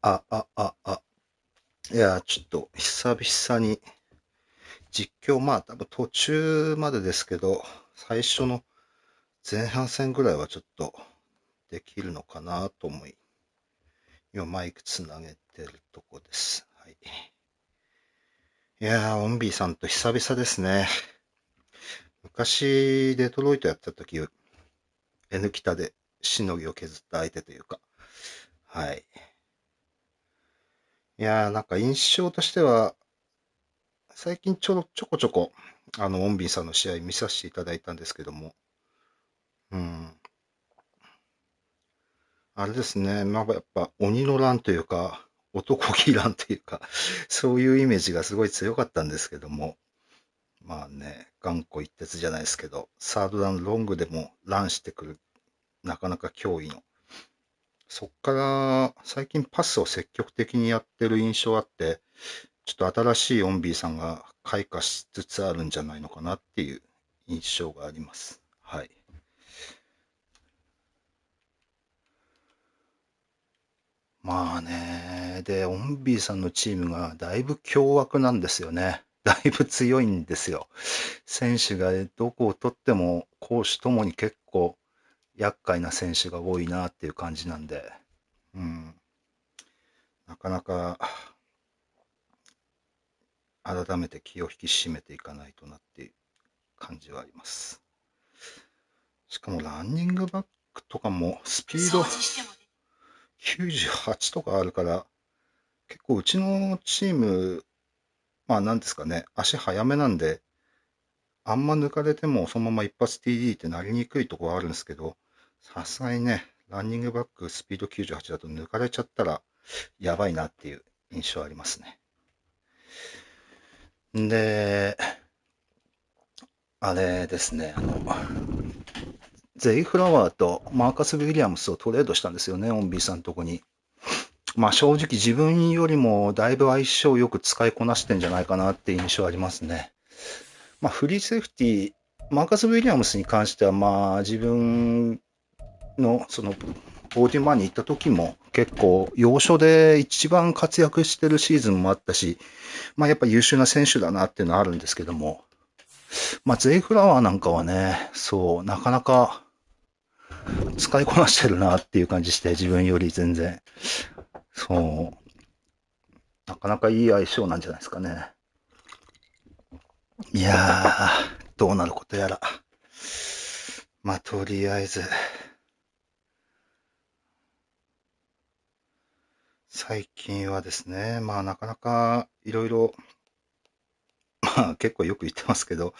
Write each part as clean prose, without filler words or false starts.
あ、あ、あ、あ、いや、ちょっと久々に実況、まあ多分途中までですけど、最初の前半戦ぐらいはちょっとできるのかなと思い、今マイクつなげてるとこです。はい。いやー、オンビーさんと久々ですね。昔、デトロイトやった時、N 北でしのぎを削った相手というか、はい。いやー、なんか印象としては、最近ちょこちょこ、オンビーさんの試合見させていただいたんですけども、うん。あれですね。まあ、やっぱ鬼の乱というか、男気乱というか、そういうイメージがすごい強かったんですけども、まあね、頑固一徹じゃないですけど、サードダウンロングでもランしてくる、なかなか脅威の。そっから最近パスを積極的にやってる印象あって、ちょっと新しいオンビーさんが開花しつつあるんじゃないのかなっていう印象があります。はい。まあね。で、オンビーさんのチームがだいぶ凶悪なんですよね。だいぶ強いんですよ。選手がどこを取っても攻守ともに結構厄介な選手が多いなっていう感じなんで、うん、なかなか改めて気を引き締めていかないとなっていう感じはあります。しかもランニングバックとかもスピード98とかあるから、結構うちのチーム、まあなんですかね、足速めなんで、あんま抜かれてもそのまま一発 TD ってなりにくいところはあるんですけど、さすがにね、ランニングバックスピード98だと抜かれちゃったらやばいなっていう印象ありますね。で、あれですね、ゼイ・フラワーとマーカス・ウィリアムスをトレードしたんですよね、オンビーさんのとこに。まあ正直自分よりもだいぶ相性よく使いこなしてんじゃないかなって印象ありますね。まあフリーセーフティー、マーカス・ウィリアムスに関してはまあ自分のそのボーディマンに行った時も結構要所で一番活躍してるシーズンもあったし、まあやっぱ優秀な選手だなっていうのはあるんですけども、まあゼイフラワーなんかはね、そう、なかなか使いこなしてるなっていう感じして、自分より全然。そう、なかなかいい相性なんじゃないですかね。いやー、どうなることやら。まあとりあえず、最近はですね、まあなかなかいろいろ、まあ結構よく言ってますけど、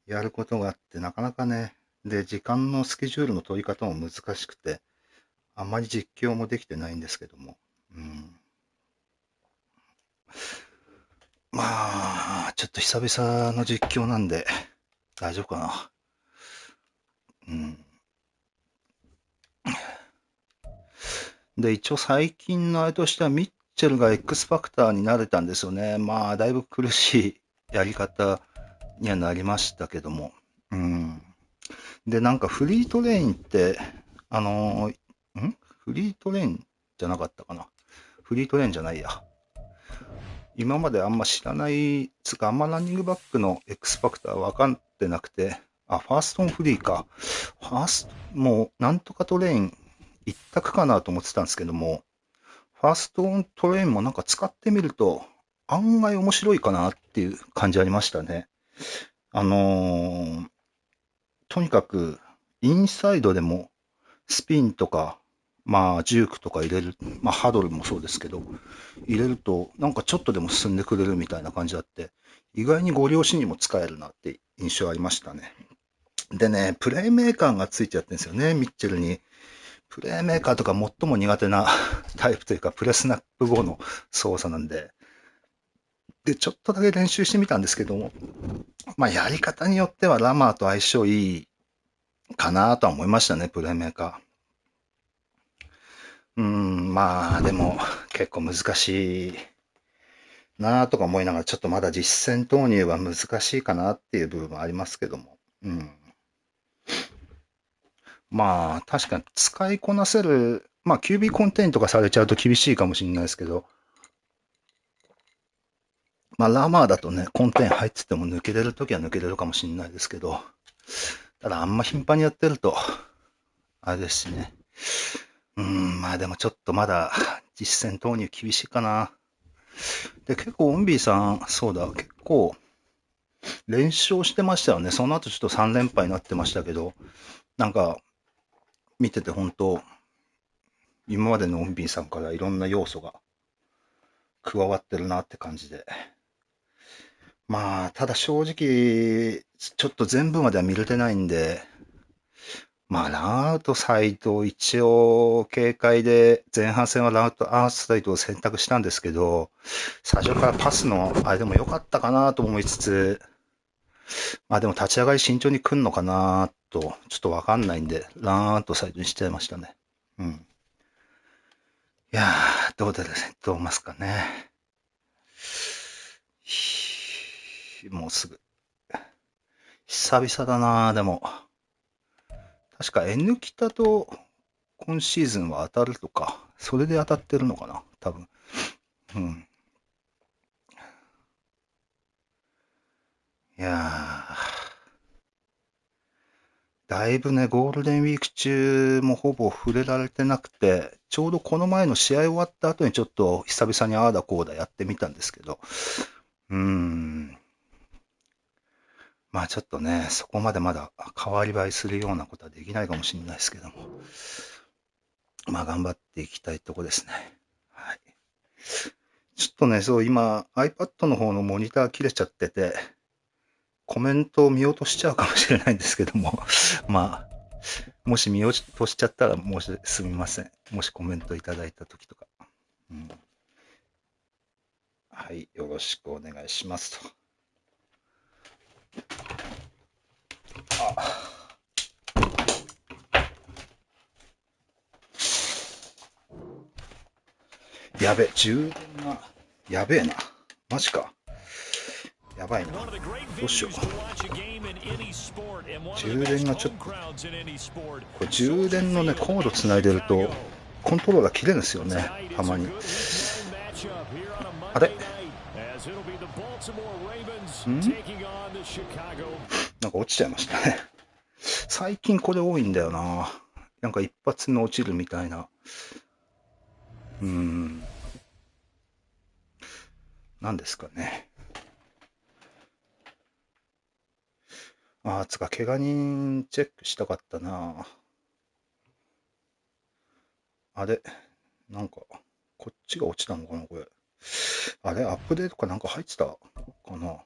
やることがあってなかなかね、で、時間のスケジュールの取り方も難しくて、あんまり実況もできてないんですけども、うん、まあ、ちょっと久々の実況なんで、大丈夫かな。うん。で、一応最近のあれとしては、ミッチェルが X ファクターになれたんですよね。まあ、だいぶ苦しいやり方にはなりましたけども。うん。で、なんかフリートレインって、あのフリートレインじゃなかったかな。フリートレインじゃないや。今まであんま知らない、つかあんまランニングバックの X ファクター分かってなくて、あ、ファーストオンフリーか。ファースト、もうなんとかトレイン一択かなと思ってたんですけども、ファーストオントレインもなんか使ってみると案外面白いかなっていう感じありましたね。あのーとにかくインサイドでもスピンとか、まあ、ジュークとか入れる、まあ、ハドルもそうですけど、入れると、なんかちょっとでも進んでくれるみたいな感じあって、意外にご両親にも使えるなって印象ありましたね。でね、プレイメーカーがついちゃってるんですよね、ミッチェルに。プレイメーカーとか最も苦手なタイプというか、プレスナップ後の操作なんで、で、ちょっとだけ練習してみたんですけども、まあ、やり方によってはラマーと相性いいかなとは思いましたね、プレイメーカー。まあ、でも、結構難しいなとか思いながら、ちょっとまだ実戦投入は難しいかなっていう部分はありますけども。まあ、確かに使いこなせるまあ、QB コンテインとかされちゃうと厳しいかもしれないですけど、まあ、ラマーだとね、コンテイン入ってても抜けれるときは抜けれるかもしれないですけど、ただあんま頻繁にやってると、あれですしね。まあでもちょっとまだ実戦投入厳しいかな。で、結構、オンビーさん、そうだ、結構連勝してましたよね。その後ちょっと3連敗になってましたけど、なんか見てて本当、今までのオンビーさんからいろんな要素が加わってるなって感じで。まあ、ただ正直、ちょっと全部までは見れてないんで、まあ、ランアウトサイド、一応、警戒で、前半戦はランアウトサイドを選択したんですけど、最初からパスの、あれでも良かったかなと思いつつ、まあでも立ち上がり慎重に来んのかなと、ちょっとわかんないんで、ランアウトサイドにしちゃいましたね。うん。いやー、どうますかね。もうすぐ。久々だなでも。確か N 北と今シーズンは当たるとか、それで当たってるのかな多分。うん。いやー、だいぶね、ゴールデンウィーク中もほぼ触れられてなくて、ちょうどこの前の試合終わった後にちょっと久々にああだこうだやってみたんですけど、まあちょっとね、そこまでまだ変わり映えするようなことはできないかもしれないですけども、まあ頑張っていきたいとこですね。はい。ちょっとね、そう、今 iPad の方のモニター切れちゃってて、コメントを見落としちゃうかもしれないんですけども、まあ、もし見落としちゃったらすみません。もしコメントいただいた時とか。うん、はい、よろしくお願いしますと。あ、やべ、充電が、やべえな。マジか。やばいな。どうしよう。充電がちょっと、これ充電のね、コードつないでると、コントローラー切れるんですよね。たまに。あれなんか落ちちゃいましたね。最近これ多いんだよな。なんか一発目落ちるみたいな。なんですかね。つか、怪我人チェックしたかったな。あれなんか、こっちが落ちたのかな、これ。あれアップデートかなんか入ってたかな。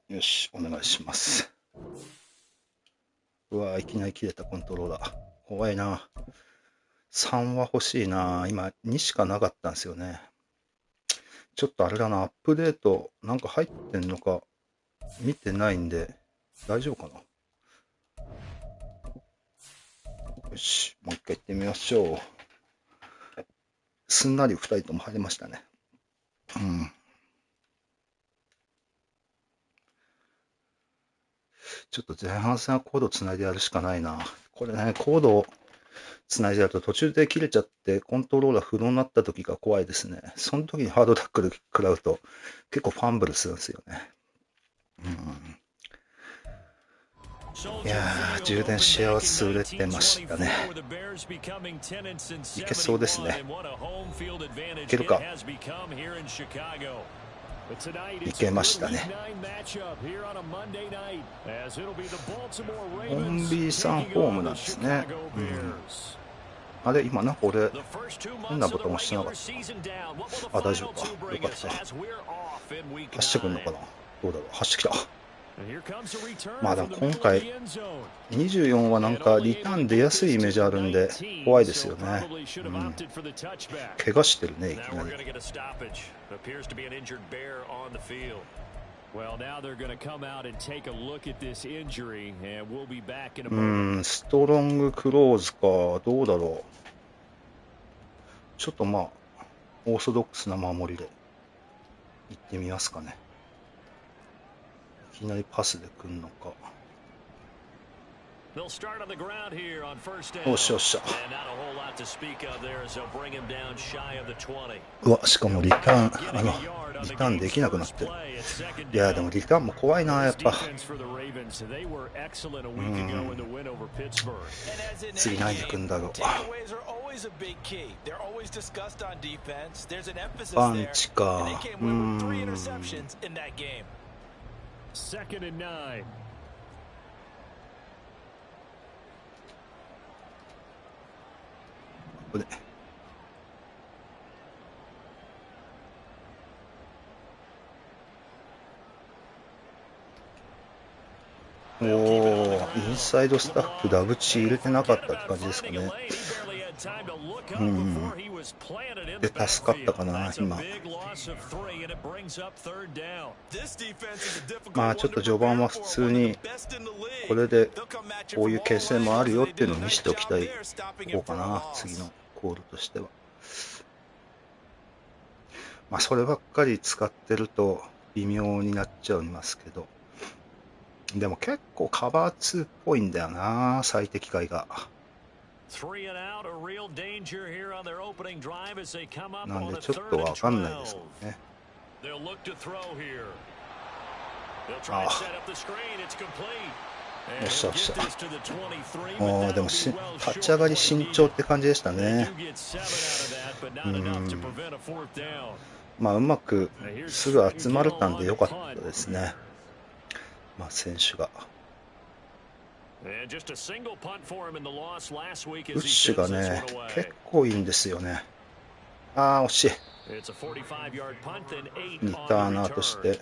よし、お願いします。うわいきなり切れたコントローラー。怖いな。3は欲しいな。今、2しかなかったんですよね。ちょっとあれだな、アップデート、なんか入ってんのか、見てないんで、大丈夫かな。よし、もう一回行ってみましょう。すんなり2人とも入りましたね。うん。ちょっと前半戦はコードつないでやるしかないな。これね、コードをつないでやると途中で切れちゃってコントローラー不動になった時が怖いですね。その時にハードタックル食らうと結構ファンブルするんですよね。いやー、充電し忘れてましたね。いけそうですね。いけるか。いけましたね。オンビーさんホームなんですね。あれ今なんか俺、変なボタン押してなかった。大丈夫か。よかった。走ってくんのかな。どうだろう。走ってきた。まあでも今回、24はなんかリターン出やすいイメージあるんで、怖いですよね。怪我してるね、いきなり。ストロングクローズか、どうだろう。ちょっとまあ、オーソドックスな守りで行ってみますかね。いきなりパスで来るのか。おっしゃおっしゃ。うわ、しかもリターン、リターンできなくなってる。いや、でもリターンも怖いな、やっぱ。次何でくんだろう。パンチか。これおー、インサイドスタッフダブチ入れてなかったって感じですかね。で、助かったかな、今。まあ、ちょっと序盤は普通に、これで、こういう形勢もあるよっていうのを見せておきたい方かな、次のコールとしては。まあ、そればっかり使ってると微妙になっちゃいますけど。でも結構カバー2っぽいんだよな、最適解が。なんでちょっとわかんないですけどね。ああ、おっしゃおっしゃ。でも立ち上がり慎重って感じでしたね。まあうまくすぐ集まれたんでよかったですね。まあ選手が。ウッシュがね、結構いいんですよね。ああ、惜しい。リターナーとして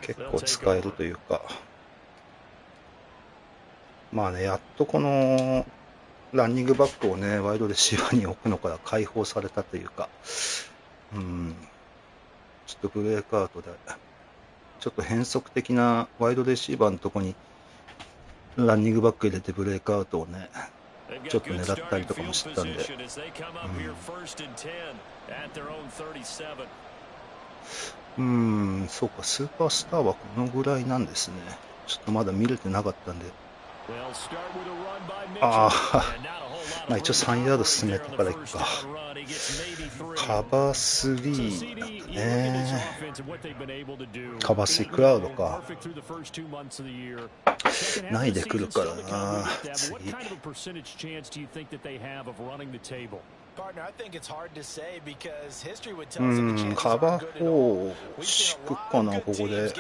結構使えるというか。まあね、やっとこのランニングバックをね、ワイドレシーバーに置くのから解放されたというか、ちょっとブレークアウトで、ちょっと変則的なワイドレシーバーのとこにランニングバック入れてブレークアウトをね、ちょっと狙ったりとかもしてたんで、そうか、スーパースターはこのぐらいなんですね。ちょっとまだ見れてなかったんで。ああ、まあ一応3ヤード進めたからいっか。カバー3なんだね。カバー3クラウドか。ないで来るからな、次。カバー4敷くかな、ここで。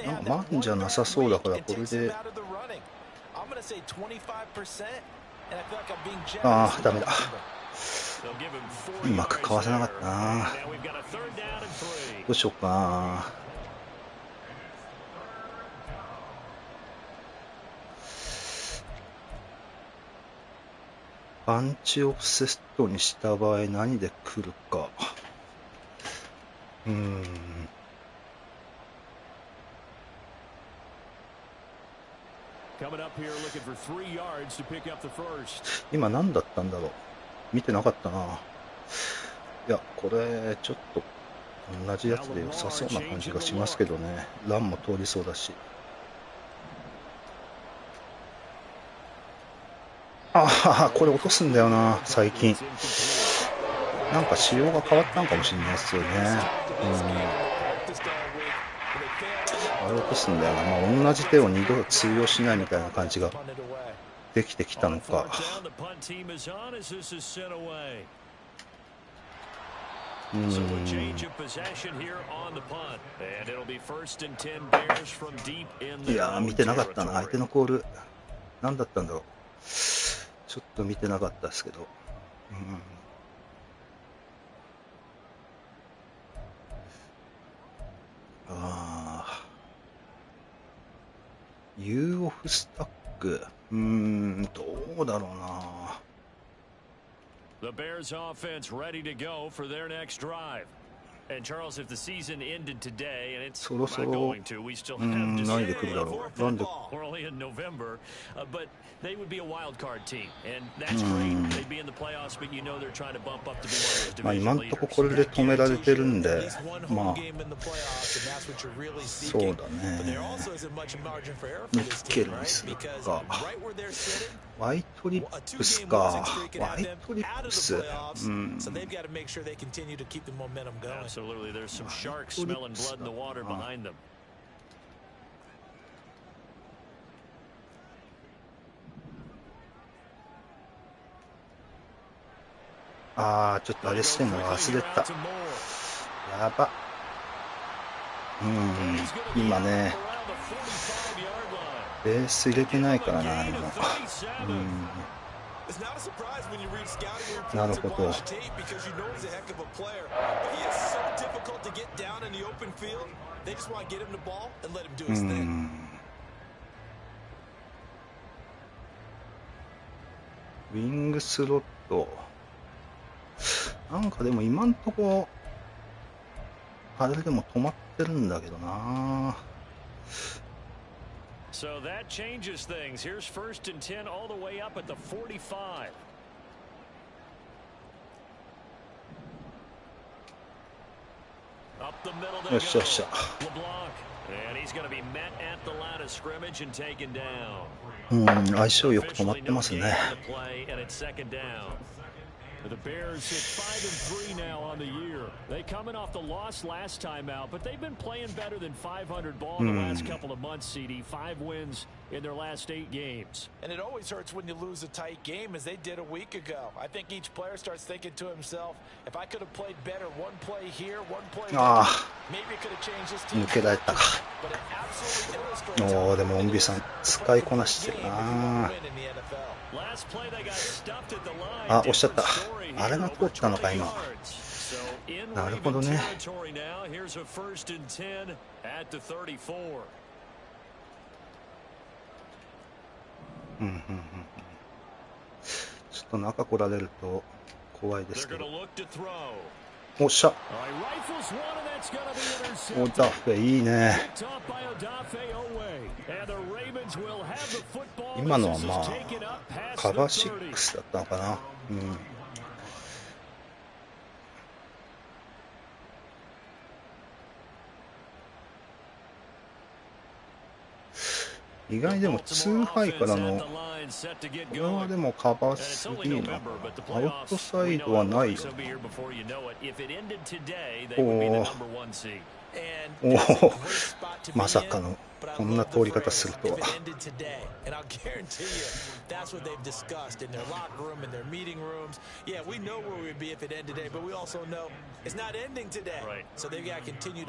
なんかマンじゃなさそうだから、これで。ああ、ダメだ。うまくかわせなかったな。どうしようかな。パンチオフセットにした場合何で来るか。今何だったんだろう。見てなかったな。いや、これちょっと同じやつで良さそうな感じがしますけどね。ランも通りそうだし。ああ、これ落とすんだよな、最近。なんか仕様が変わったんかもしれないですよね。あれ落とすんだよな。まあ同じ手を2度通用しないみたいな感じができてきたのか。いやー、見てなかったな、相手のコール。何だったんだろう。ちょっと見てなかったですけど。ユーオフスタック。どうだろうな。そろそろ、何で来るだろう。なんで、まあ今んとここれで止められてるんで、まあ、そうだね。ニッケルにするか。ワイトリップスか。ワイトリップス。ああ、ちょっとあれしてんの忘れた。やば。今ね、ベース入れてないからな、今。なるほど。ウィングスロット。なんかでも今んとこ、あれでも止まってるんだけどな。So that changes things. Here's 1st and 10 all the way up at the 45. Up the middle they go. LeBlanc. And he's going to be met at the line of scrimmage and taken down. 相性よく止まってますね。The Bears sit 5-3 now on the year. They coming off the loss last time out, but they've been playing better than 500 ball in the last couple of months, CD. 5 wins in their last 8 games. And it always hurts when you lose a tight game, as they did a week ago. I think each player starts thinking to himself, if I could have played better one play here, one play there, maybe it could have changed this team. 抜けられたか。でもオンビさん使いこなしてるな。あ、押しちゃった。あれが通ったのか今。なるほどね。ちょっと中来られると怖いですけど。おっしゃ。おダフェいいね。今のはまあカバー6だったのかな。意外でも2ハイからのこれはでもカバー3のアウトサイドはないよ。まさかのこんな通り方するとは。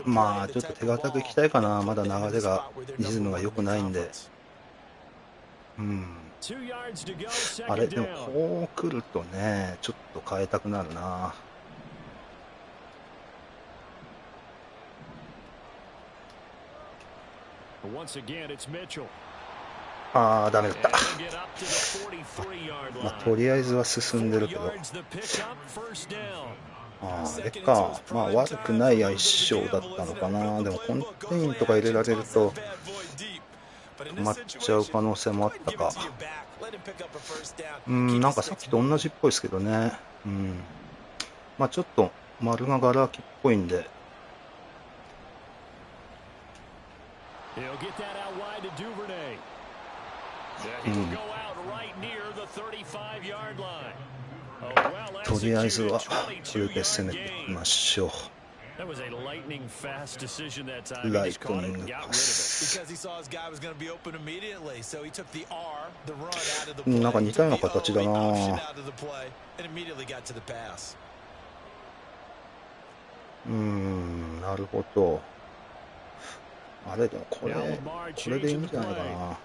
まあちょっと手堅くいきたいかな。まだ流れがリズムが良くないんで。あれでもこう来るとねちょっと変えたくなるな。ああダメだった。まあとりあえずは進んでるけど。あれか、まあ悪くない相性だったのかな。でもコンテインとか入れられると止まっちゃう可能性もあったか。なんかさっきと同じっぽいですけどね。まあちょっと丸がガラ空きっぽいんで。とりあえずはこれで攻めていきましょう。ライトニングパス。なんか似たような形だな。なるほど。あれでもこれでいいんじゃないかな。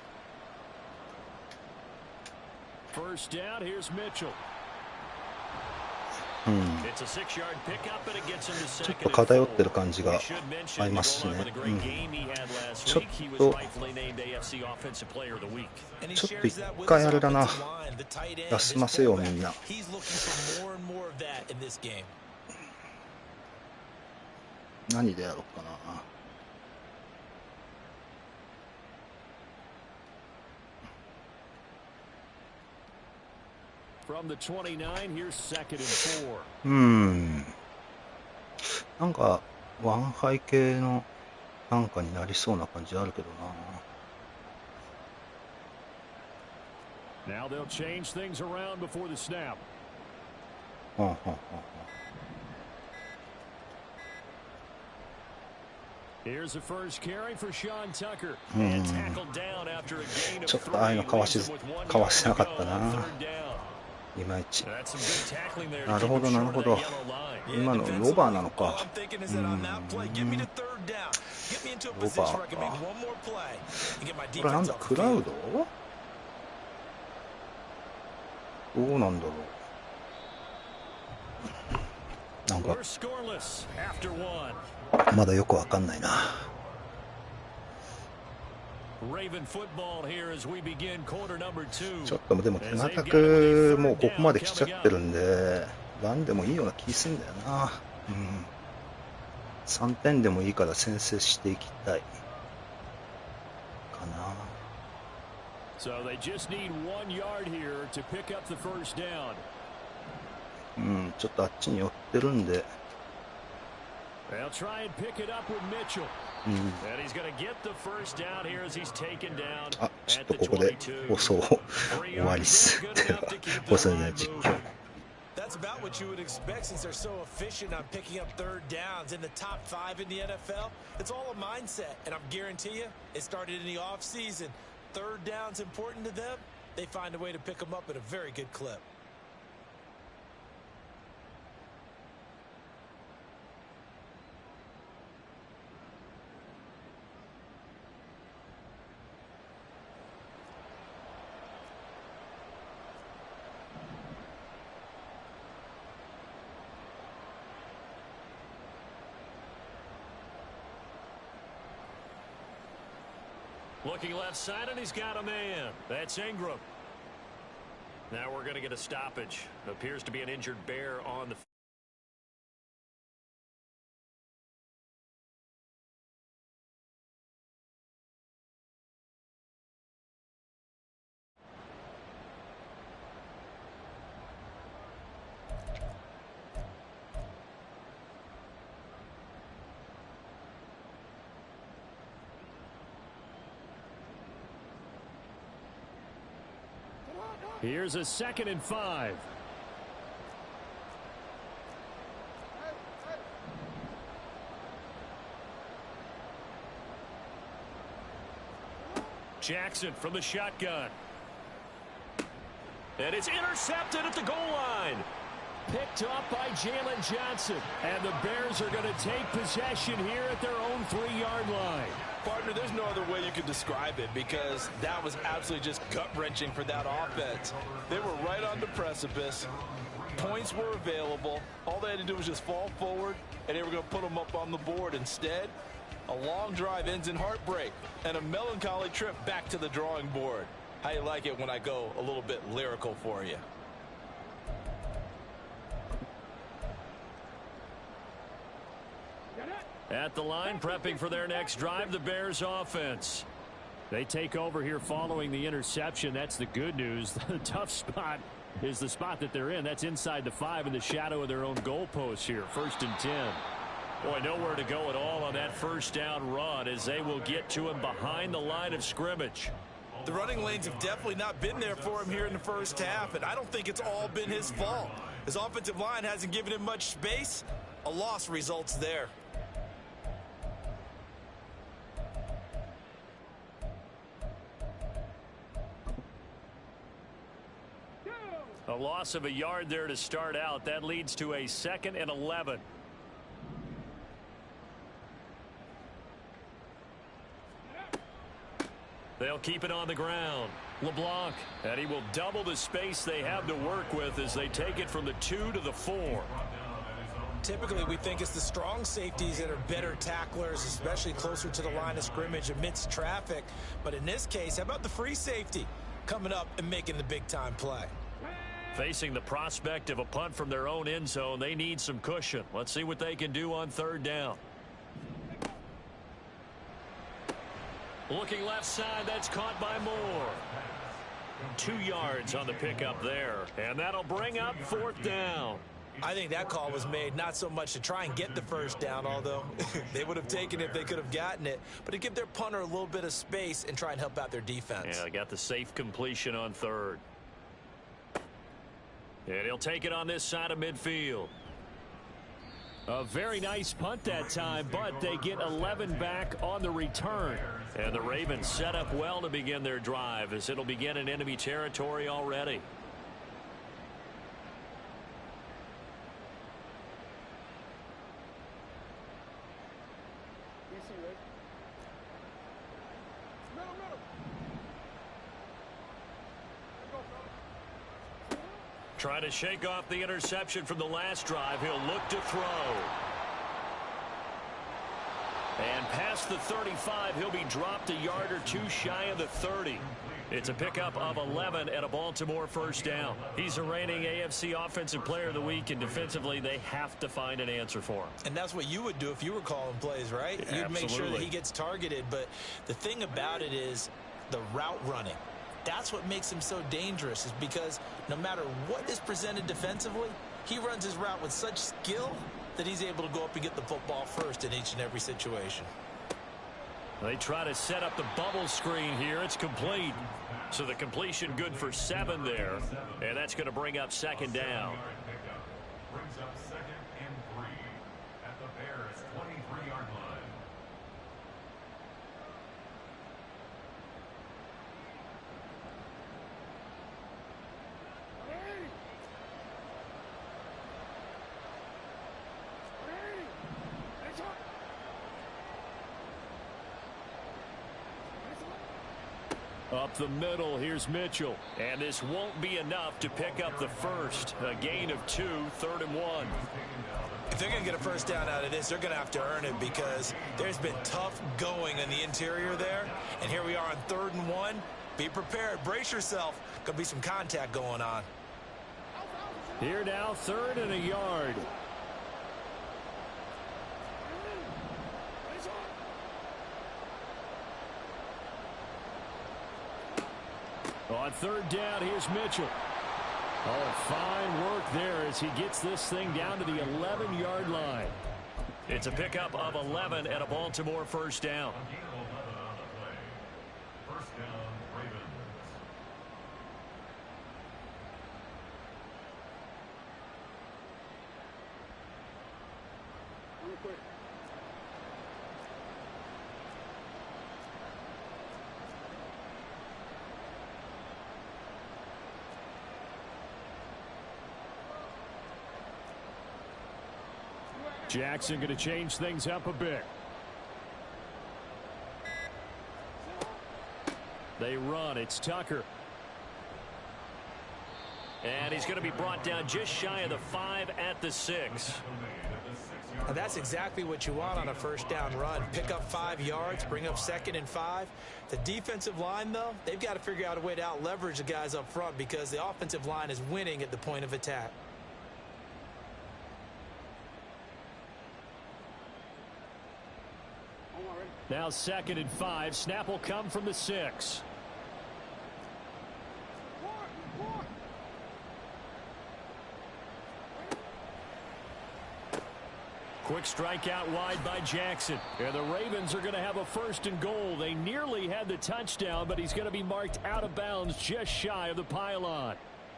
ちょっと偏ってる感じがありますしね。ちょっと一回あれだな。休ませようみんな。何でやろうかな。From the 29, here's 2nd and 4. なんかワンハイ系のなんかになりそうな感じあるけどな。Now they'll change things around before the snap. Here's the first carry for Sean Tucker. And tackled down after a gain of ちょっとああいうのかわしなかったな。いまいち。なるほどなるほど。今のロバーなのか。ロバーか。これなんだ、クラウド？どうなんだろう。なんかまだよくわかんないな。ちょっとでも手堅くもうここまで来ちゃってるんでランでもいいような気すんだよな。3点でもいいから先制していきたいかな。ちょっとあっちに寄ってるんで。あ、ちょっとここで放送終わりっす。では、放送で実況。That's about what you would expect since they're so efficient on picking up third downs in the top 5 in the NFL. It's all a mindset, and I'm guarantee you, it started in the offseason. Third down's important to them. They find a way to pick them up at a very good clip. Looking left side, and he's got a man. That's Ingram. Now we're going to get a stoppage. Appears to be an injured Bear on the field. Here's a 2nd and 5. Jackson from the shotgun. And it's intercepted at the goal line. Picked up by Jalen Johnson. And the Bears are going to take possession here at their own 3-yard line. Partner, there's no other way you could describe it because that was absolutely just gut-wrenching for that offense. They were right on the precipice. Points were available. All they had to do was just fall forward, and they were going to put them up on the board. Instead, a long drive ends in heartbreak and a melancholy trip back to the drawing board. How you like it when I go a little bit lyrical for you? At the line, prepping for their next drive, the Bears offense. They take over here following the interception. That's the good news. The tough spot is the spot that they're in. That's inside the 5 in the shadow of their own goalpost here. 1st and 10. Boy, nowhere to go at all on that first down run as they will get to him behind the line of scrimmage. The running lanes have definitely not been there for him here in the first half, and I don't think it's all been his fault. His offensive line hasn't given him much space. A loss results there. A loss of a yard there to start out. That leads to a 2nd and 11. They'll keep it on the ground. LeBlanc, and he will double the space they have to work with as they take it from the 2 to the 4. Typically, we think it's the strong safeties that are better tacklers, especially closer to the line of scrimmage amidst traffic. But in this case, how about the free safety coming up and making the big-time play? Facing the prospect of a punt from their own end zone, they need some cushion. Let's see what they can do on 3rd down. Looking left side, that's caught by Moore. 2 yards on the pickup there, and that'll bring up 4th down. I think that call was made not so much to try and get the first down, although they would have taken it if they could have gotten it, but to give their punter a little bit of space and try and help out their defense. Yeah, got the safe completion on 3rd. And he'll take it on this side of midfield. A very nice punt that time, but they get 11 back on the return. And the Ravens set up well to begin their drive, as it'll begin in enemy territory already. Trying to shake off the interception from the last drive. He'll look to throw. And past the 35, he'll be dropped a yard or 2 shy of the 30. It's a pickup of 11 and a Baltimore first down. He's a reigning AFC Offensive Player of the Week, and defensively, they have to find an answer for him. And that's what you would do if you were calling plays, right? Yeah, you'd make sure that he gets targeted, but the thing about it is the route running. That's what makes him so dangerous, is because no matter what is presented defensively, he runs his route with such skill that he's able to go up and get the football first in each and every situation. They try to set up the bubble screen here. It's complete. So the completion good for 7 there. And that's going to bring up 2nd down. Brings up 2nd and 3 at the Bears' 23-yard line. Up the middle, here's Mitchell. And this won't be enough to pick up the first. A gain of 2, 3rd and 1. If they're going to get a first down out of this, they're going to have to earn it, because there's been tough going in the interior there. And here we are on 3rd and 1. Be prepared. Brace yourself. Going to be some contact going on. Here now, 3rd and a yard. On 3rd down, here's Mitchell. Oh, fine work there as he gets this thing down to the 11-yard line. It's a pickup of 11 and a Baltimore first down. First down, Ravens. Jackson going to change things up a bit. They run. It's Tucker. And he's going to be brought down just shy of the 5 at the 6. And that's exactly what you want on a first down run. Pick up 5 yards, bring up 2nd and 5. The defensive line, though, they've got to figure out a way to out-leverage the guys up front, because the offensive line is winning at the point of attack. Now 2nd and 5. Snap will come from the 6. Quick strike out wide by Jackson. And the Ravens are going to have a 1st and goal. They nearly had the touchdown, but he's going to be marked out of bounds just shy of the pylon.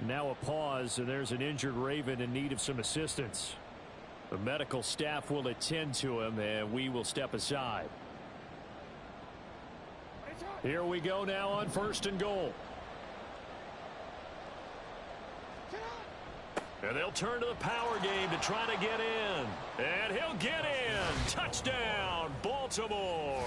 Now a pause, and there's an injured Raven in need of some assistance. The medical staff will attend to him, and we will step aside. Here we go now on 1st and goal. And they'll turn to the power game to try to get in. And he'll get in. Touchdown, Baltimore.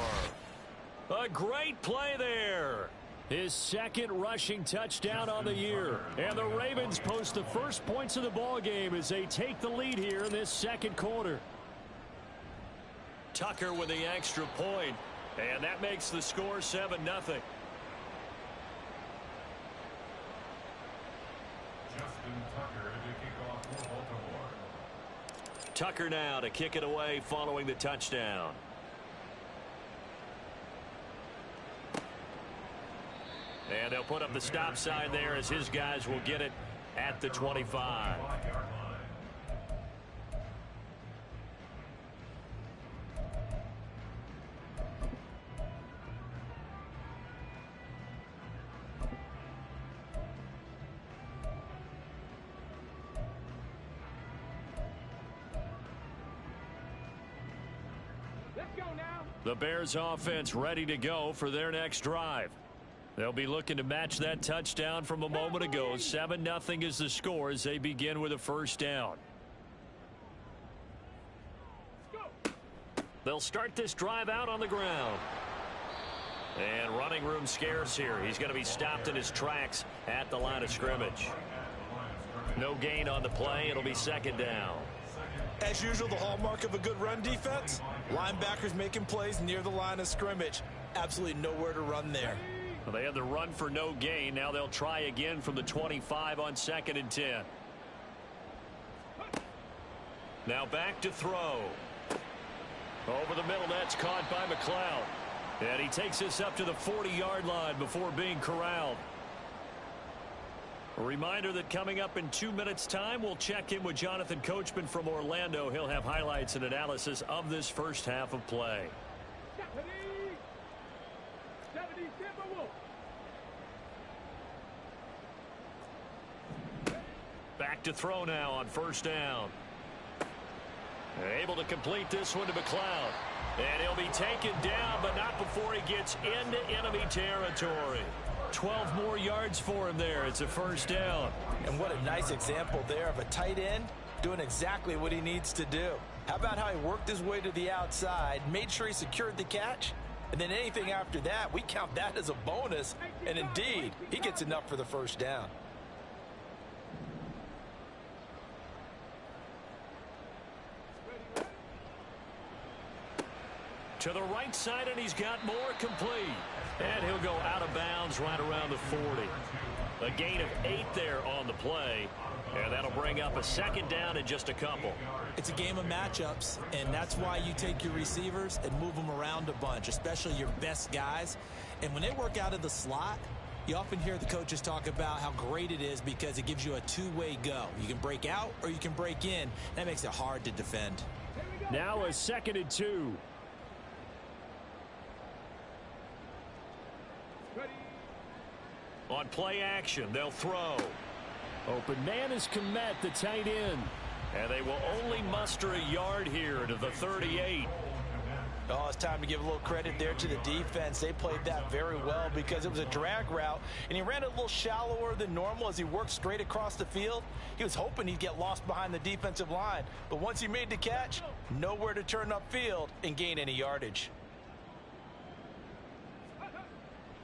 A great play there. His 2nd rushing touchdown on the year. And the Ravens post the first points of the ball game as they take the lead here in this 2nd quarter. Tucker with the extra point. And that makes the score 7-0. Justin Tucker to kick off for Baltimore. Tucker now to kick it away following the touchdown. And they'll put up the stop sign there as his guys will get it at the 25. The Bears offense ready to go for their next drive. They'll be looking to match that touchdown from a moment ago. 7-0 is the score as they begin with a first down. They'll start this drive out on the ground. And running room scarce here. He's going to be stopped in his tracks at the line of scrimmage. No gain on the play. It'll be second down. As usual, the hallmark of a good run defense, linebackers making plays near the line of scrimmage. Absolutely nowhere to run there. Well, they had the run for no gain. Now they'll try again from the 25 on 2nd and 10. Now back to throw. Over the middle, that's caught by McLeod. And he takes this up to the 40-yard line before being corralled. A reminder that coming up in 2 minutes' time, we'll check in with Jonathan Coachman from Orlando. He'll have highlights and analysis of this first half of play. Back to throw now on first down. Able to complete this one to McLeod. And he'll be taken down, but not before he gets into enemy territory. 12 more yards for him there. It's a first down. And what a nice example there of a tight end doing exactly what he needs to do. How about how he worked his way to the outside, made sure he secured the catch, and then anything after that, we count that as a bonus. And indeed, he gets enough for the first down. To the right side, and he's got more complete. And he'll go out of bounds right around the 40. A gain of 8 there on the play. And that'll bring up a second down in just a couple. It's a game of matchups, and that's why you take your receivers and move them around a bunch, especially your best guys. And when they work out of the slot, you often hear the coaches talk about how great it is because it gives you a two-way go. You can break out or you can break in. That makes it hard to defend. Now a 2nd and 2. On play action, they'll throw. Open man is Komet, the tight end. And they will only muster a yard here to the 38. Oh, it's time to give a little credit there to the defense. They played that very well because it was a drag route, and he ran it a little shallower than normal as he worked straight across the field. He was hoping he'd get lost behind the defensive line, but once he made the catch, nowhere to turn upfield and gain any yardage.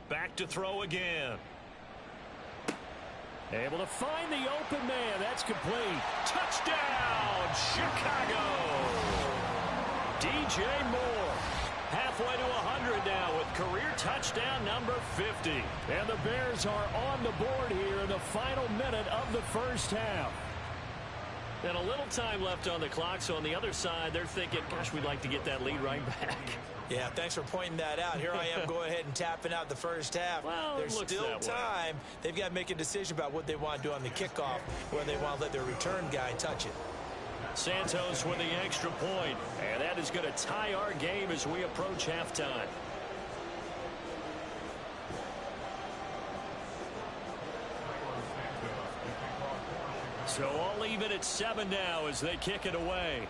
Back to throw again. Able to find the open man. That's complete. Touchdown, Chicago. DJ Moore. Halfway to 100 now with career touchdown number 50. And the Bears are on the board here in the final minute of the first half. And a little time left on the clock, so on the other side, they're thinking, gosh, we'd like to get that lead right back. Yeah, thanks for pointing that out. Here I am going ahead and tapping out the first half. Well, there's still time. They've got to make a decision about what they want to do on the kickoff, whether they want to let their return guy touch it. Santos with the extra point, and that is going to tie our game as we approach halftime. So all even at 7 now as they kick it away.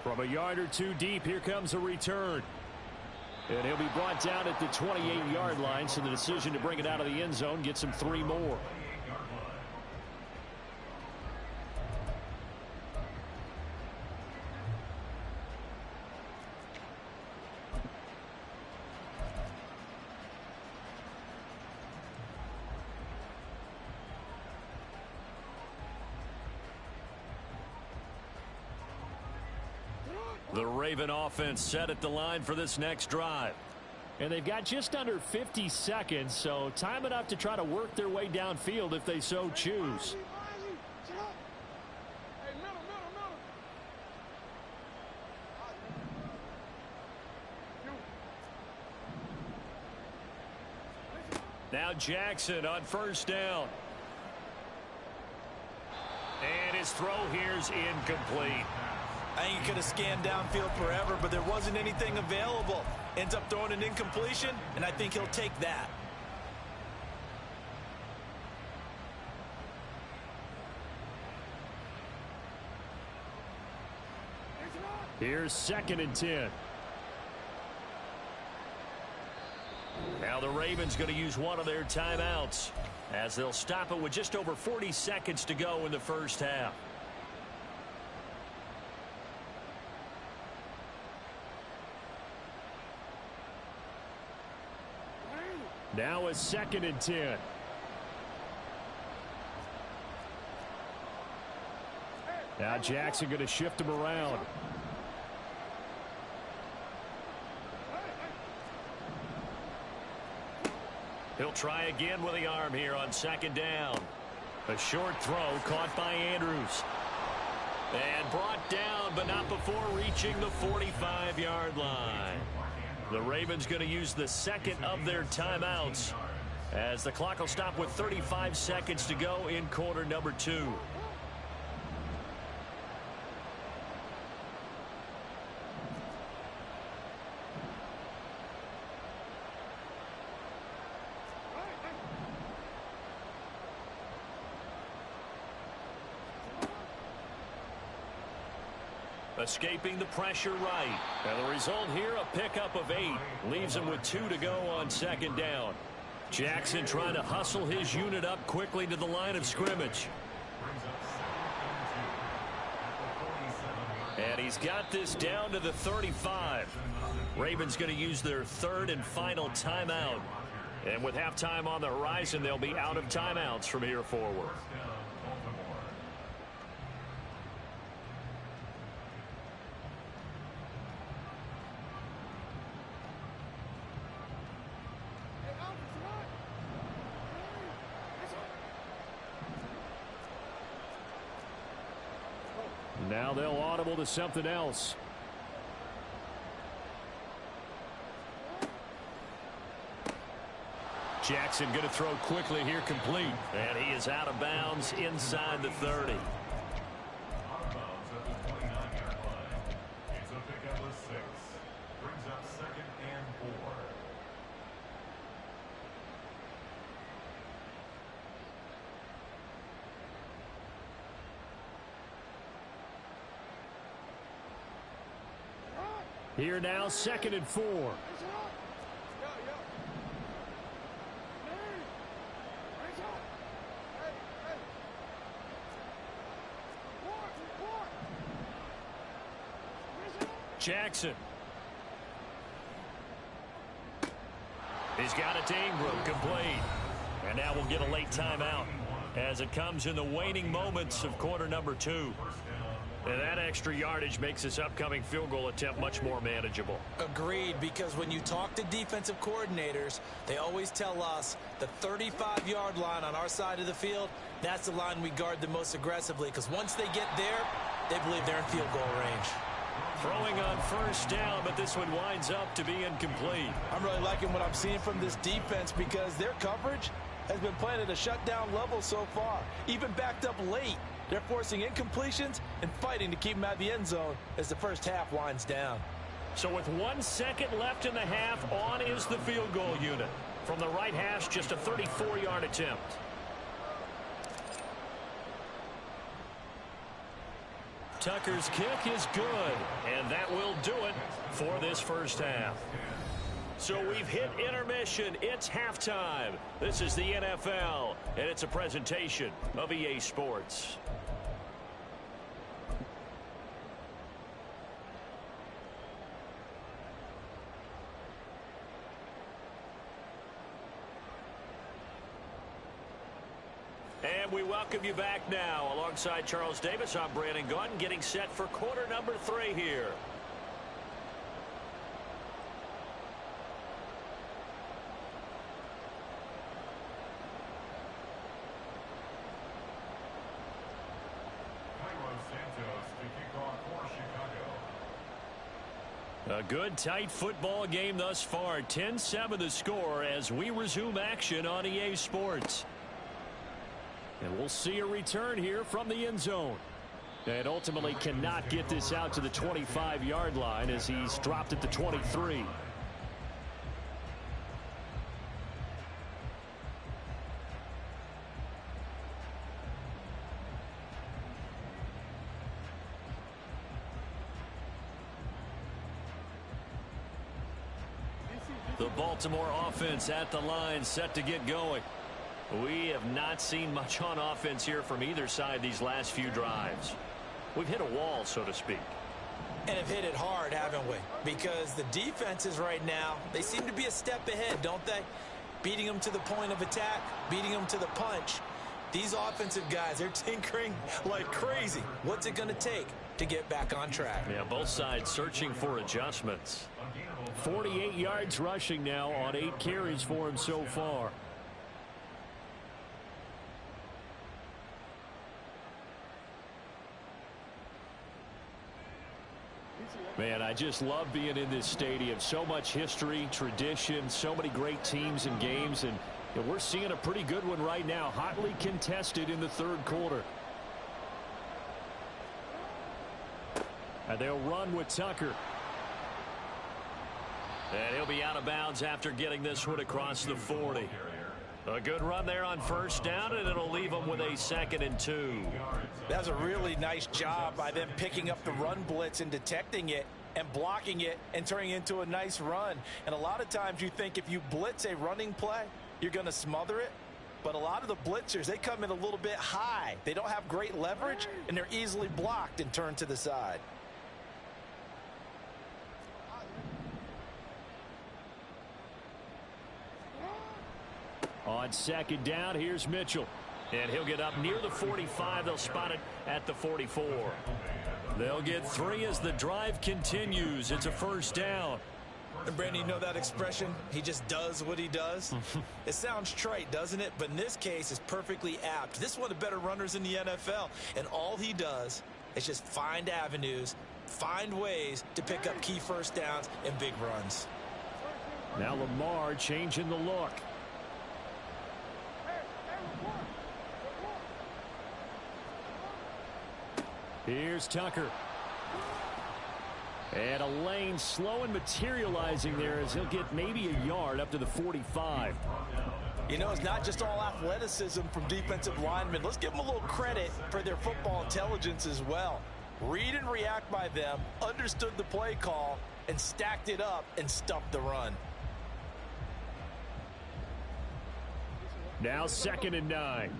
From a yard or two deep, here comes a return. And he'll be brought down at the 28-yard line, so the decision to bring it out of the end zone gets him 3 more. The Raven offense set at the line for this next drive. And they've got just under 50 seconds, so time enough to try to work their way downfield if they so choose. on Jackson on first down. And his throw here's incomplete. I think he could have scanned downfield forever, but there wasn't anything available. Ends up throwing an incompletion, and I think he'll take that. Here's 2nd and 10. Now the Ravens going to use one of their timeouts as they'll stop it with just over 40 seconds to go in the first half. Now it's 2nd and 10. Now Jackson going to shift him around. He'll try again with the arm here on 2nd down. A short throw caught by Andrews. And brought down, but not before reaching the 45-yard line. The Ravens going to use the 2nd of their timeouts as the clock will stop with 35 seconds to go in quarter number 2. Escaping the pressure right. And the result here, a pickup of 8. Leaves him with 2 to go on 2nd down. Jackson trying to hustle his unit up quickly to the line of scrimmage. And he's got this down to the 35. Ravens going to use their 3rd and final timeout. And with halftime on the horizon, they'll be out of timeouts from here forward. Now they'll audible to something else. Jackson going to throw quickly here, complete. And he is out of bounds inside the 30. Out of bounds at the 29-yard line. It's a pickup of 6. Brings up 2nd and 4. Here now, 2nd and 4. Jackson. He's got it to Ingram, complete. And now we'll get a late timeout as it comes in the waning moments of quarter number 2. And that extra yardage makes this upcoming field goal attempt much more manageable. Agreed, because when you talk to defensive coordinators, they always tell us the 35-yard line on our side of the field, that's the line we guard the most aggressively, because once they get there, they believe they're in field goal range. Throwing on first down, but this one winds up to be incomplete. I'm really liking what I'm seeing from this defense because their coverage has been playing at a shutdown level so far. Even backed up late, they're forcing incompletions and fighting to keep them out of the end zone as the first half winds down. So with 1 second left in the half, on is the field goal unit. From the right hash, just a 34-yard attempt. Tucker's kick is good, and that will do it for this first half. So we've hit intermission. It's halftime. This is the NFL, and it's a presentation of EA Sports. And we welcome you back now. Alongside Charles Davis, I'm Brandon Gaudin, getting set for quarter number 3 here. A good tight football game thus far. 10-7 the score as we resume action on EA Sports. And we'll see a return here from the end zone. And ultimately cannot get this out to the 25-yard line as he's dropped at the 23. The Baltimore offense at the line, set to get going. We have not seen much on offense here from either side these last few drives. We've hit a wall, so to speak. And have hit it hard, haven't we? Because the defenses right now, they seem to be a step ahead, don't they? Beating them to the point of attack, beating them to the punch. These offensive guys, they're tinkering like crazy. What's it going to take to get back on track? Yeah, both sides searching for adjustments. 48 yards rushing now on 8 carries for him so far. Man, I just love being in this stadium. So much history, tradition, so many great teams and games, and we're seeing a pretty good one right now, hotly contested in the third quarter. And they'll run with Tucker. And he'll be out of bounds after getting this one across the 40. A good run there on first down, and it'll leave them with a 2nd and 2. That's a really nice job by them picking up the run blitz and detecting it and blocking it and turning it into a nice run. And a lot of times you think if you blitz a running play, you're going to smother it. But a lot of the blitzers, they come in a little bit high. They don't have great leverage, and they're easily blocked and turned to the side. On 2nd down, here's Mitchell. And he'll get up near the 45. They'll spot it at the 44. They'll get 3 as the drive continues. It's a first down. And Brandon, you know that expression? He just does what he does. It sounds trite, doesn't it? But in this case, it's perfectly apt. This is one of the better runners in the NFL. And all he does is just find avenues, find ways to pick up key first downs and big runs. Now Lamar changing the look. Here's Tucker. And a lane slow and materializing there as he'll get maybe a yard up to the 45. You know, it's not just all athleticism from defensive linemen. Let's give them a little credit for their football intelligence as well. Read and react by them, understood the play call, and stacked it up and stuffed the run. Now 2nd and 9.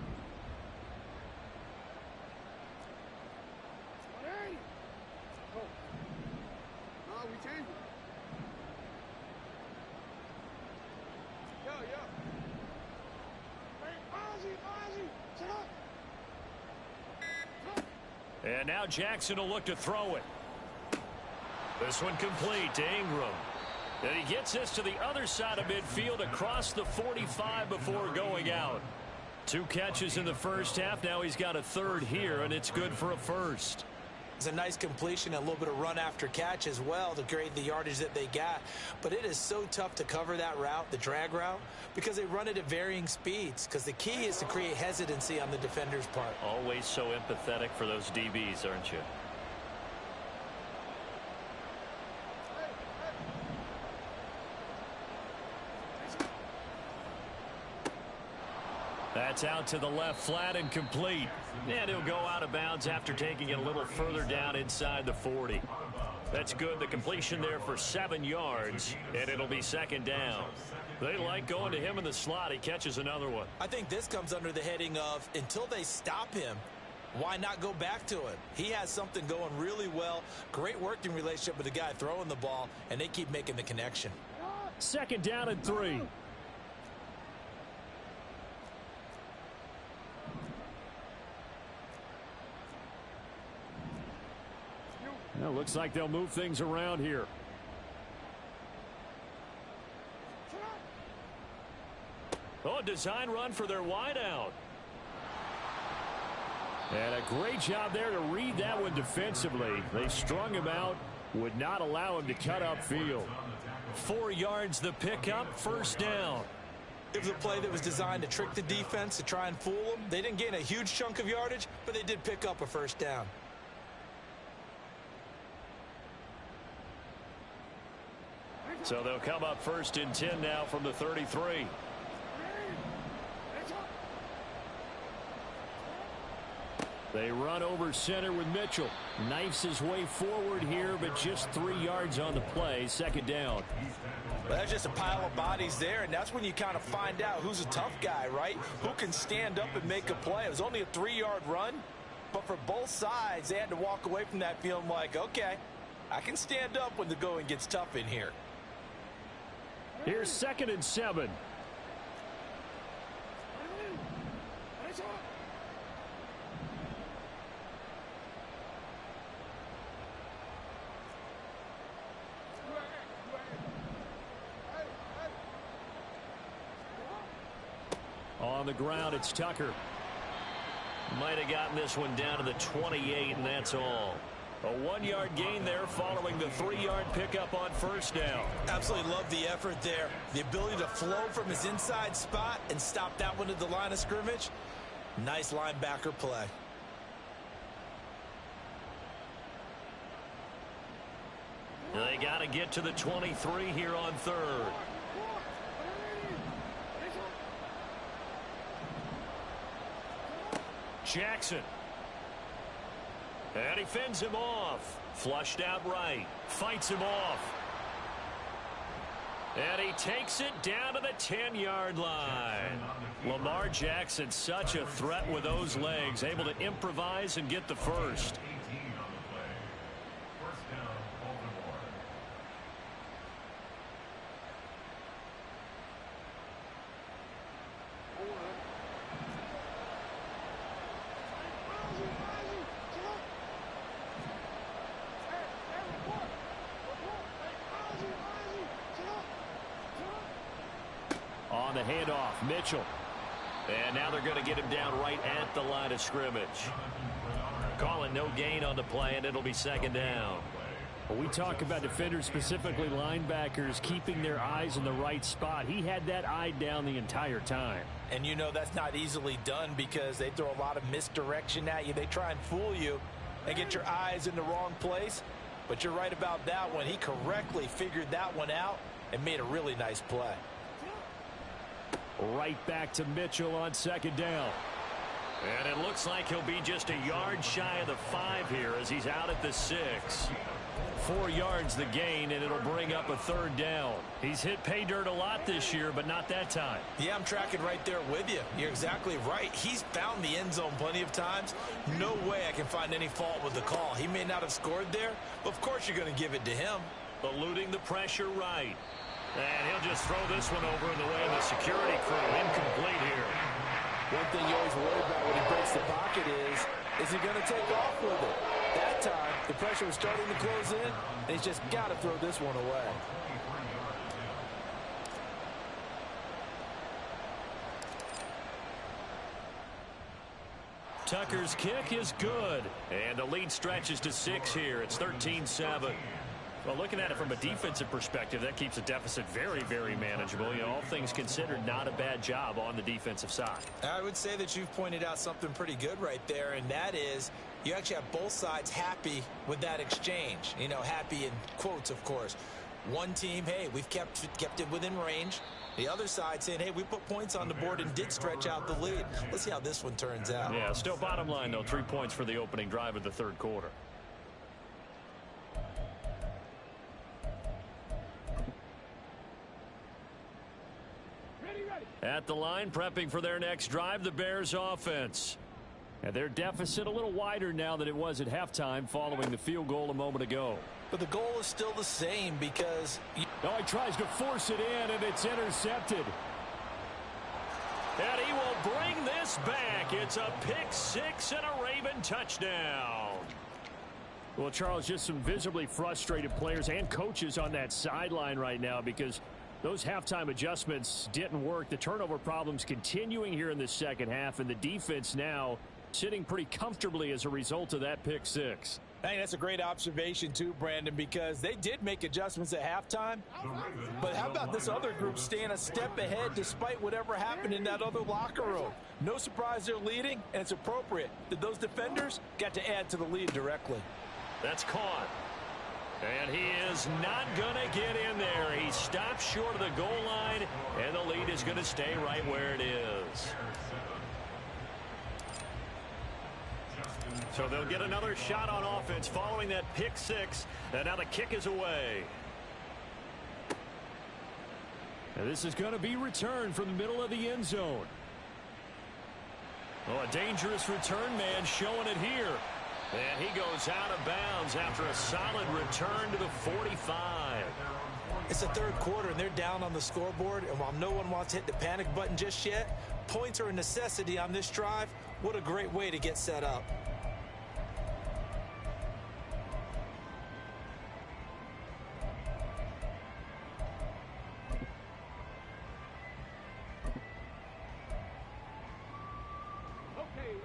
And now Jackson will look to throw it. This one complete to Ingram. And he gets this to the other side of midfield across the 45 before going out. 2 catches in the first half. Now he's got a 3rd here, and it's good for a 1st. It's a nice completion, a little bit of run after catch as well to grade the yardage that they got. But it is so tough to cover that route, the drag route, because they run it at varying speeds. Because the key is to create hesitancy on the defender's part. Always so empathetic for those DBs, aren't you? That's out to the left flat and complete. And he'll go out of bounds after taking it a little further down inside the 40. That's good. The completion there for 7 yards, and it'll be 2nd down. They like going to him in the slot. He catches another one. I think this comes under the heading of until they stop him, why not go back to it? He has something going really well. Great working relationship with the guy throwing the ball, and they keep making the connection. 2nd down and 3. Well, looks like they'll move things around here. Oh, design run for their wideout. And a great job there to read that one defensively. They strung him out, would not allow him to cut upfield. 4 yards the pickup, first down. It was a play that was designed to trick the defense, to try and fool them. They didn't gain a huge chunk of yardage, but they did pick up a first down. So they'll come up first and 10 now from the 33. They run over center with Mitchell. Knifes his way forward here, but just 3 yards on the play. Second down. Well, that's just a pile of bodies there, and that's when you kind of find out who's a tough guy, right? Who can stand up and make a play. It was only a 3-yard run, but for both sides, they had to walk away from that feeling like, okay, I can stand up when the going gets tough in here. Here's 2nd and 7. On the ground, it's Tucker. Might have gotten this one down to the 28, and that's all. A 1-yard gain there following the 3-yard pickup on first down. Absolutely love the effort there. The ability to flow from his inside spot and stop that one at the line of scrimmage. Nice linebacker play. They got to get to the 23 here on 3rd. Jackson. And he fends him off. Flushed out right. Fights him off. And he takes it down to the 10-yard line. Lamar Jackson, such a threat with those legs. Able to improvise and get the first. On the handoff, Mitchell. And now they're going to get him down right at the line of scrimmage. Calling no gain on the play, and it'll be 2nd down. Well, we talk about defenders, specifically linebackers, keeping their eyes in the right spot. He had that eye down the entire time. And you know that's not easily done because they throw a lot of misdirection at you. They try and fool you and get your eyes in the wrong place. But you're right about that one. He correctly figured that one out and made a really nice play. Right back to Mitchell on 2nd down. And it looks like he'll be just a yard shy of the 5 here as he's out at the 6. 4 yards the gain, and it'll bring up a 3rd down. He's hit pay dirt a lot this year, but not that time. Yeah, I'm tracking right there with you. You're exactly right. He's found the end zone plenty of times. No way I can find any fault with the call. He may not have scored there, but of course you're going to give it to him. Eluding the pressure right. And he'll just throw this one over in the way of the security crew. Incomplete here. One thing you always worry about when he breaks the pocket is he going to take off with it? That time, the pressure was starting to close in, and he's just got to throw this one away. Tucker's kick is good. And the lead stretches to 6 here. It's 13-7. Well, looking at it from a defensive perspective, that keeps the deficit very, very manageable. You know, all things considered, not a bad job on the defensive side. I would say that you've pointed out something pretty good right there, and that is you actually have both sides happy with that exchange. You know, happy in quotes, of course. One team, hey, we've kept it within range. The other side saying, hey, we put points on the board and did stretch out the lead. Let's see how this one turns out. Yeah, still bottom line, though, 3 points for the opening drive of the 3rd quarter. At the line, prepping for their next drive, the Bears offense. And their deficit a little wider now than it was at halftime following the field goal a moment ago. But the goal is still the same because... Oh, he tries to force it in, and it's intercepted. And he will bring this back. It's a pick 6 and a Raven touchdown. Well, Charles, just some visibly frustrated players and coaches on that sideline right now because those halftime adjustments didn't work. The turnover problems continuing here in the second half, and the defense now sitting pretty comfortably as a result of that pick 6. I think that's a great observation too, Brandon, because they did make adjustments at halftime. But how about this other group staying a step ahead despite whatever happened in that other locker room? No surprise they're leading, and it's appropriate that those defenders got to add to the lead directly. That's caught. And he is not going to get in there. He stops short of the goal line, and the lead is going to stay right where it is. So they'll get another shot on offense following that pick six. And now the kick is away. And this is going to be returned from the middle of the end zone. Well, a dangerous return man showing it here. And he goes out of bounds after a solid return to the 45. It's the third quarter, and they're down on the scoreboard. And while no one wants to hit the panic button just yet, points are a necessity on this drive. What a great way to get set up.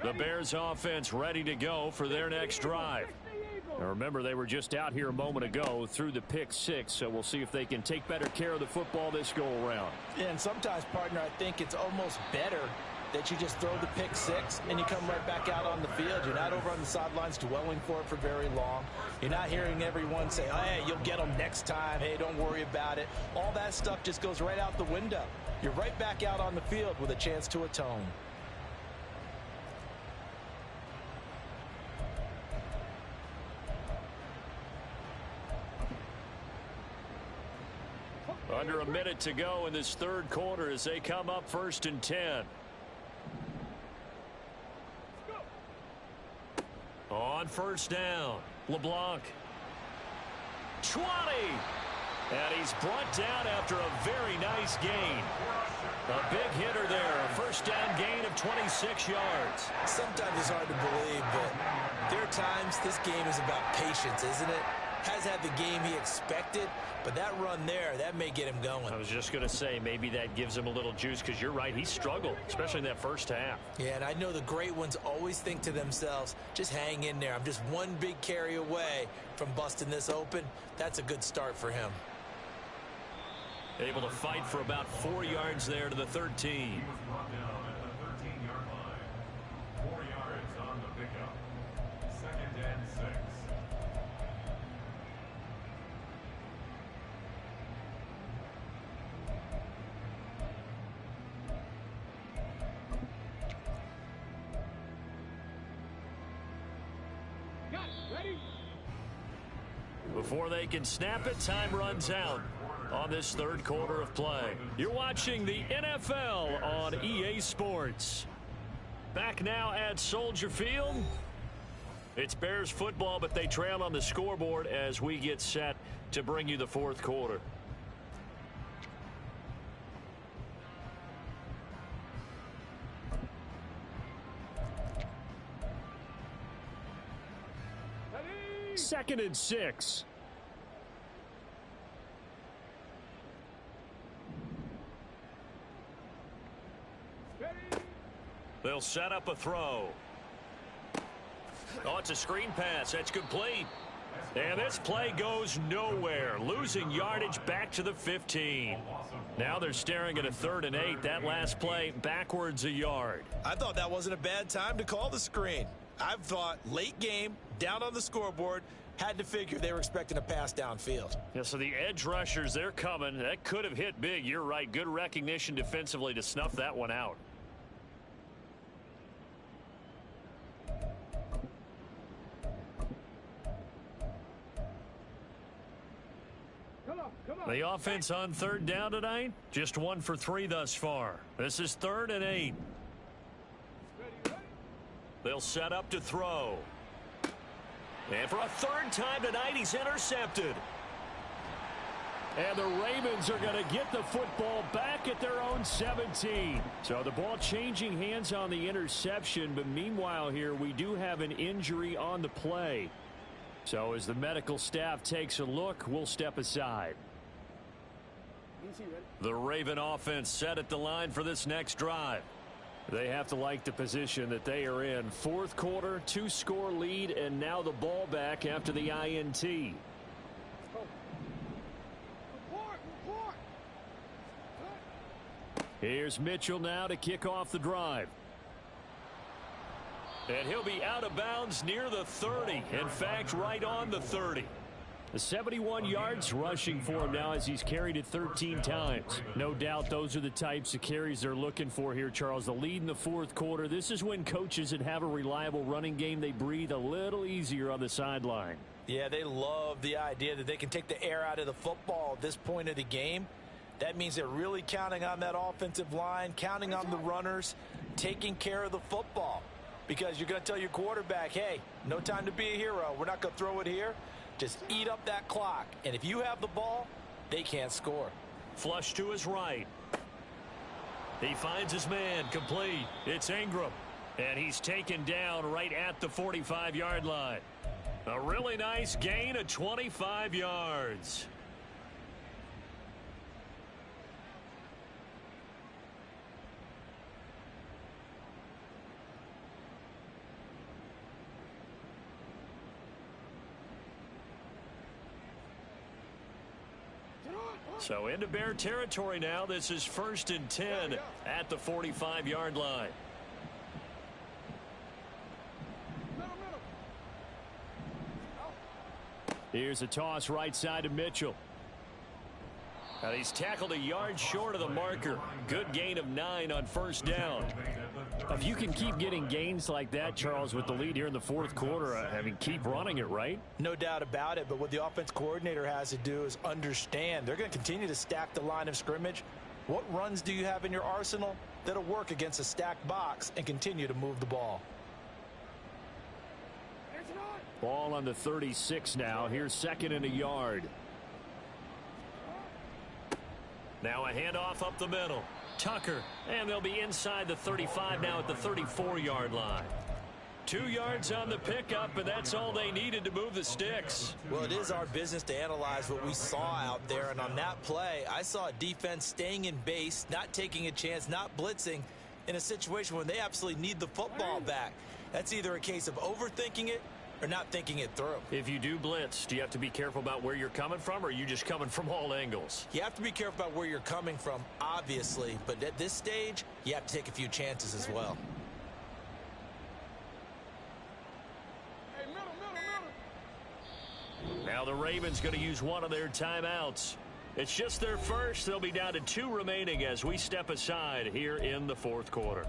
The Bears offense ready to go for their next drive. Now remember, they were just out here a moment ago through the pick six, so we'll see if they can take better care of the football this go around. And sometimes, partner, I think it's almost better that you just throw the pick six and you come right back out on the field. You're not over on the sidelines dwelling for it for very long. You're not hearing everyone say, oh, hey, you'll get them next time. Hey, don't worry about it. All that stuff just goes right out the window. You're right back out on the field with a chance to atone. Under a minute to go in this third quarter as they come up 1st and 10. On first down, LeBlanc. 20. And he's brought down after a very nice gain. A big hitter there. A first down gain of 26 yards. Sometimes it's hard to believe, but there are times this game is about patience, isn't it? Has had the game he expected, but that run there, that may get him going. I was just going to say, maybe that gives him a little juice, because you're right, he struggled, especially in that first half. Yeah, and I know the great ones always think to themselves, just hang in there. I'm just one big carry away from busting this open. That's a good start for him. Able to fight for about 4 yards there to the 13. He was brought down at the 13-yard line. 4 yards on the pickup. 2nd and 6. Before they can snap it, time runs out on this third quarter of play. You're watching the NFL on EA Sports. Back now at Soldier Field. It's Bears football, but they trail on the scoreboard as we get set to bring you the fourth quarter. Second and 6. They'll set up a throw. Oh, it's a screen pass. That's complete. And this play goes nowhere. Losing yardage back to the 15. Now they're staring at a 3rd and 8. That last play backwards a yard. I thought that wasn't a bad time to call the screen. I've thought late game, down on the scoreboard, had to figure they were expecting a pass downfield. Yeah, so the edge rushers, they're coming. That could have hit big. You're right. Good recognition defensively to snuff that one out. The offense on 3rd down tonight, just 1 for 3 thus far. This is 3rd and 8. They'll set up to throw. And for a 3rd time tonight, he's intercepted. And the Ravens are going to get the football back at their own 17. So the ball changing hands on the interception, but meanwhile here we do have an injury on the play. So as the medical staff takes a look, we'll step aside. The Raven offense set at the line for this next drive. They have to like the position that they are in. Fourth quarter, 2-score lead, and now the ball back after the INT. Here's Mitchell now to kick off the drive. And he'll be out of bounds near the 30. In fact, right on the 30. The 71 yards rushing for him now as he's carried it 13 times. No doubt those are the types of carries they're looking for here, Charles. The lead in the fourth quarter. This is when coaches that have a reliable running game, they breathe a little easier on the sideline. Yeah, they love the idea that they can take the air out of the football at this point of the game. That means they're really counting on that offensive line, counting on the runners, taking care of the football. Because you're going to tell your quarterback, hey, no time to be a hero. We're not going to throw it here. Just eat up that clock. And if you have the ball, they can't score. Flush to his right. He finds his man complete. It's Ingram. And he's taken down right at the 45-yard line. A really nice gain of 25 yards. So into Bear territory now. This is 1st and 10 at the 45-yard line. Here's a toss right side to Mitchell. And he's tackled a yard short of the marker. Good gain of 9 on 1st down. If you can keep getting gains like that, Charles, with the lead here in the fourth quarter, I mean, keep running it, right? No doubt about it, but what the offense coordinator has to do is understand they're going to continue to stack the line of scrimmage. What runs do you have in your arsenal that'll work against a stacked box and continue to move the ball? Ball on the 36 now. Here's 2nd and a yard. Now a handoff up the middle. Tucker, and they'll be inside the 35 now at the 34-yard line. 2 yards on the pickup, and that's all they needed to move the sticks. Well, it is our business to analyze what we saw out there, and on that play, I saw a defense staying in base, not taking a chance, not blitzing, in a situation when they absolutely need the football back. That's either a case of overthinking it or not thinking it through. If you do blitz, do you have to be careful about where you're coming from, or are you just coming from all angles? You have to be careful about where you're coming from, obviously, but at this stage, you have to take a few chances as well. Now the Ravens going to use one of their timeouts. It's just their first. They'll be down to 2 remaining as we step aside here in the fourth quarter.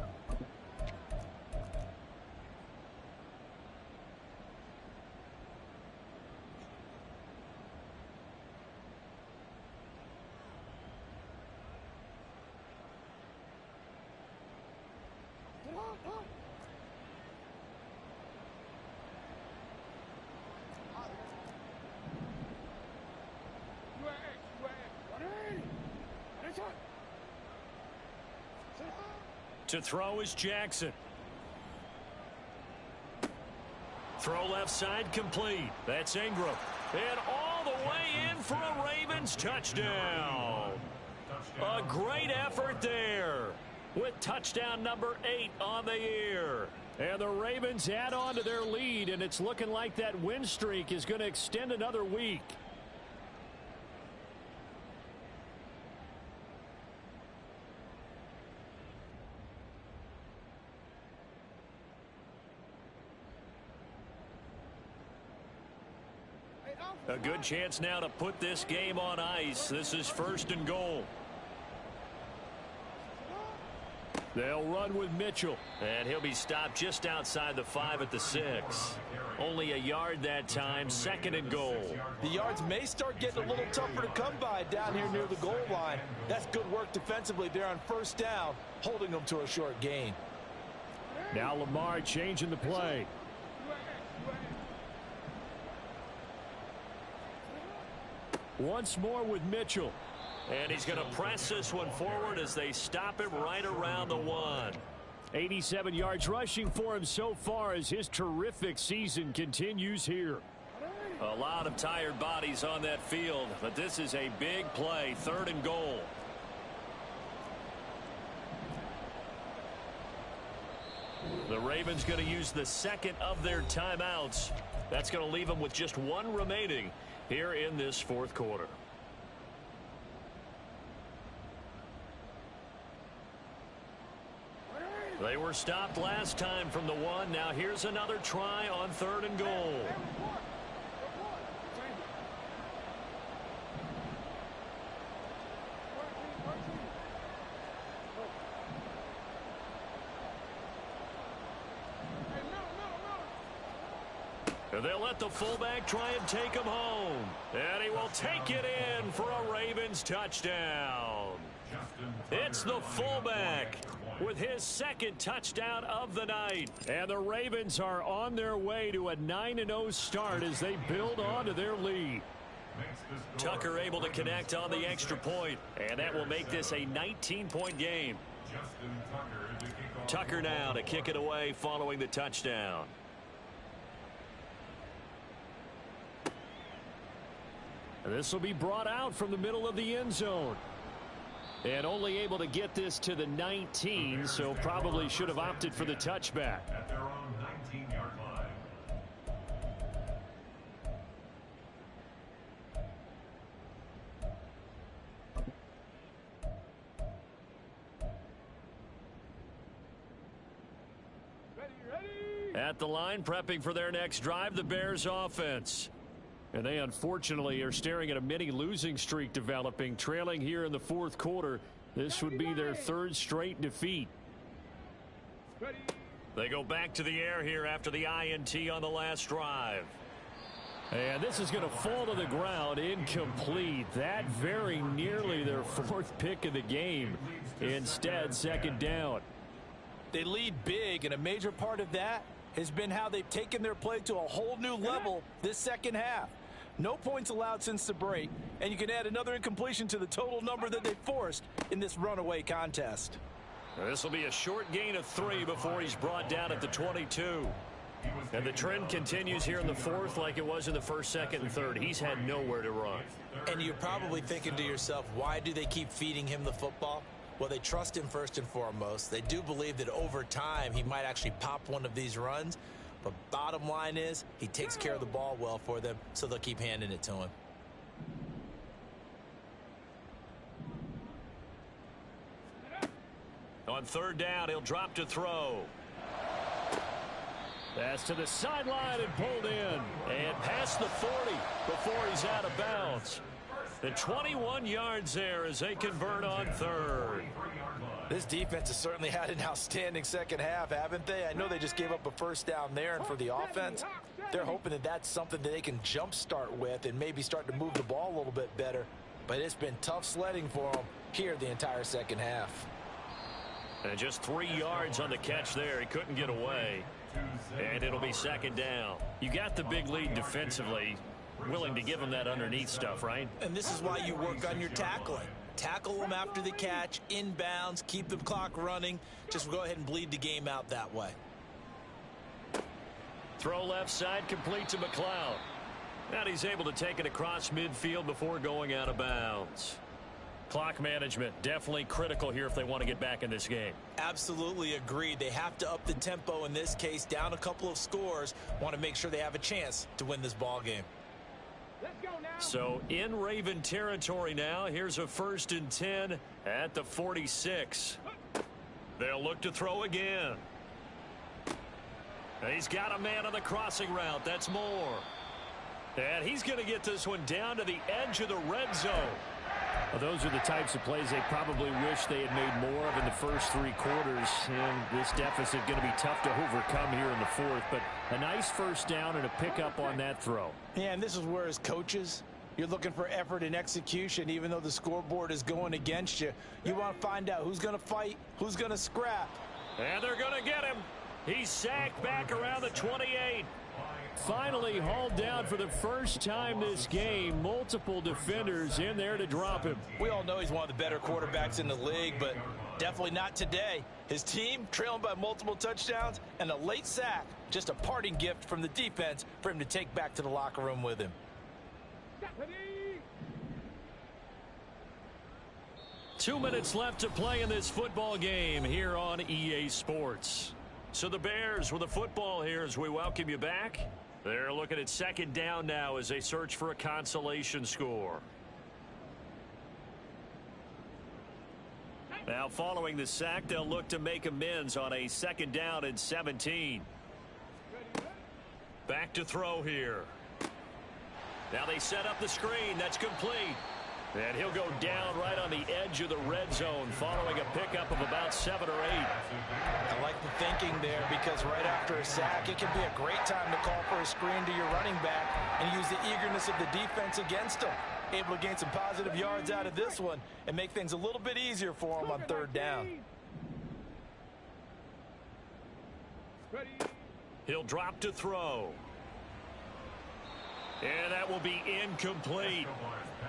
To throw is Jackson. Throw left side complete. That's Ingram. And all the way in for a Ravens touchdown. A great effort there with touchdown number 8 on the year. And the Ravens add on to their lead, and it's looking like that win streak is going to extend another week. A good chance now to put this game on ice. This is 1st and goal. They'll run with Mitchell, and he'll be stopped just outside the 5 at the 6. Only a yard that time. 2nd and goal. The yards may start getting a little tougher to come by down here near the goal line. That's good work defensively there on 1st down, holding them to a short gain. Now Lamar changing the play. Once more with Mitchell. And he's going to press this one forward as they stop him right around the 1. 87 yards rushing for him so far as his terrific season continues here. A lot of tired bodies on that field, but this is a big play. 3rd and goal. The Ravens going to use the second of their timeouts. That's going to leave them with just one remaining here in this fourth quarter. They were stopped last time from the one. Now here's another try on 3rd and goal. And they'll let the fullback try and take him home. And he will take it in for a Ravens touchdown. It's the fullback with his second touchdown of the night. And the Ravens are on their way to a 9-0 start as they build on to their lead. Tucker able to connect on the extra point, and that will make this a 19-point game. Tucker now to kick it away following the touchdown. This will be brought out from the middle of the end zone. And only able to get this to the 19, so probably should have opted for the touchback. At their own 19-yard line. At the line, prepping for their next drive, the Bears offense. And they unfortunately are staring at a mini losing streak developing, trailing here in the fourth quarter. This would be their 3rd straight defeat. They go back to the air here after the INT on the last drive. And this is going to fall to the ground, incomplete. That very nearly their 4th pick of the game. Instead, 2nd down. They lead big, and a major part of that has been how they've taken their play to a whole new level this second half. No points allowed since the break, and you can add another incompletion to the total number that they forced in this runaway contest. This will be a short gain of 3 before he's brought down at the 22. And the trend continues here in the fourth like it was in the first, second, and third. He's had nowhere to run. And you're probably thinking to yourself, why do they keep feeding him the football? Well, they trust him first and foremost. They do believe that over time he might actually pop one of these runs. But bottom line is he takes care of the ball well for them, so they'll keep handing it to him. On 3rd down, he'll drop to throw. Pass to the sideline and pulled in. And past the 40 before he's out of bounds. The 21 yards there as they convert on 3rd. This defense has certainly had an outstanding second half, haven't they? I know they just gave up a first down there, and for the offense, they're hoping that that's something that they can jumpstart with and maybe start to move the ball a little bit better. But it's been tough sledding for them here the entire second half. And just 3 yards on the catch there. He couldn't get away. And it'll be 2nd down. You got the big lead defensively. Willing to give them that underneath stuff, right? And this is why you work on your tackling. Tackle them after the catch, inbounds, keep the clock running. Just go ahead and bleed the game out that way. Throw left side, complete to McLeod. And he's able to take it across midfield before going out of bounds. Clock management definitely critical here if they want to get back in this game. Absolutely agreed. They have to up the tempo in this case, down a couple of scores. Want to make sure they have a chance to win this ball game. So in Raven territory now. Here's a 1st and 10 at the 46. They'll look to throw again. He's got a man on the crossing route. That's Moore. And he's going to get this one down to the edge of the red zone. Well, those are the types of plays they probably wish they had made more of in the first 3 quarters. And this deficit going to be tough to overcome here in the fourth. But a nice first down and a pickup on that throw. Yeah, and this is where as coaches, you're looking for effort and execution. Even though the scoreboard is going against you, you want to find out who's going to fight, who's going to scrap. And they're going to get him. He's sacked back around the 28. Finally hauled down for the first time this game. Multiple defenders in there to drop him. We all know he's one of the better quarterbacks in the league, but definitely not today. His team trailing by multiple touchdowns and a late sack. Just a parting gift from the defense for him to take back to the locker room with him. 2 minutes left to play in this football game here on EA Sports. So the Bears with the football here as we welcome you back. They're looking at second down now as they search for a consolation score. Now following the sack, they'll look to make amends on a second down and 17. Back to throw here. Now they set up the screen. That's complete. And he'll go down right on the edge of the red zone following a pickup of about 7 or 8. I like the thinking there because right after a sack, it can be a great time to call for a screen to your running back and use the eagerness of the defense against him. Able to gain some positive yards out of this one and make things a little bit easier for him on third down. He'll drop to throw. And that will be incomplete.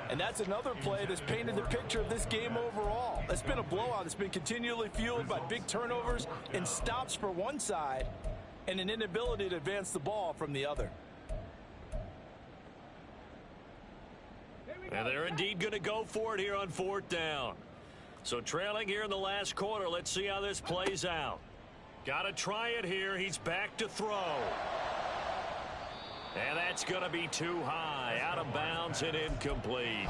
And that's another play that's painted the picture of this game overall. It's been a blowout. It's been continually fueled by big turnovers and stops for one side and an inability to advance the ball from the other. And they're indeed going to go for it here on fourth down. So trailing here in the last quarter, let's see how this plays out. Got to try it here. He's back to throw. And that's going to be too high, out of bounds and incomplete.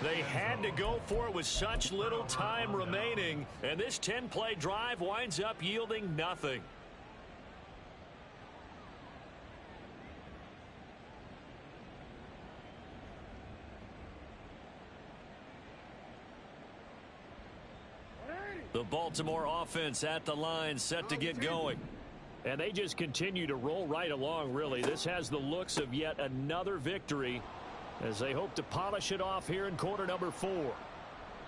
They had to go for it with such little time remaining, and this 10-play drive winds up yielding nothing. The Baltimore offense at the line, set to get going. And they just continue to roll right along, really. This has the looks of yet another victory as they hope to polish it off here in quarter number 4.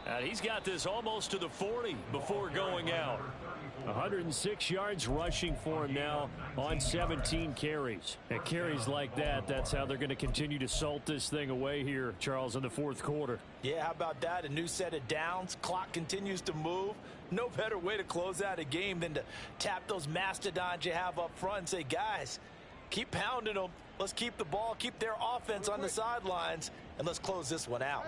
And he's got this almost to the 40 before going out. 106 yards rushing for him now on 17 carries. And carries like that, that's how they're going to continue to salt this thing away here, Charles, in the fourth quarter. Yeah, how about that? A new set of downs. Clock continues to move. No better way to close out a game than to tap those mastodons you have up front and say, guys, keep pounding them. Let's keep the ball, keep their offense on the sidelines, and let's close this one out.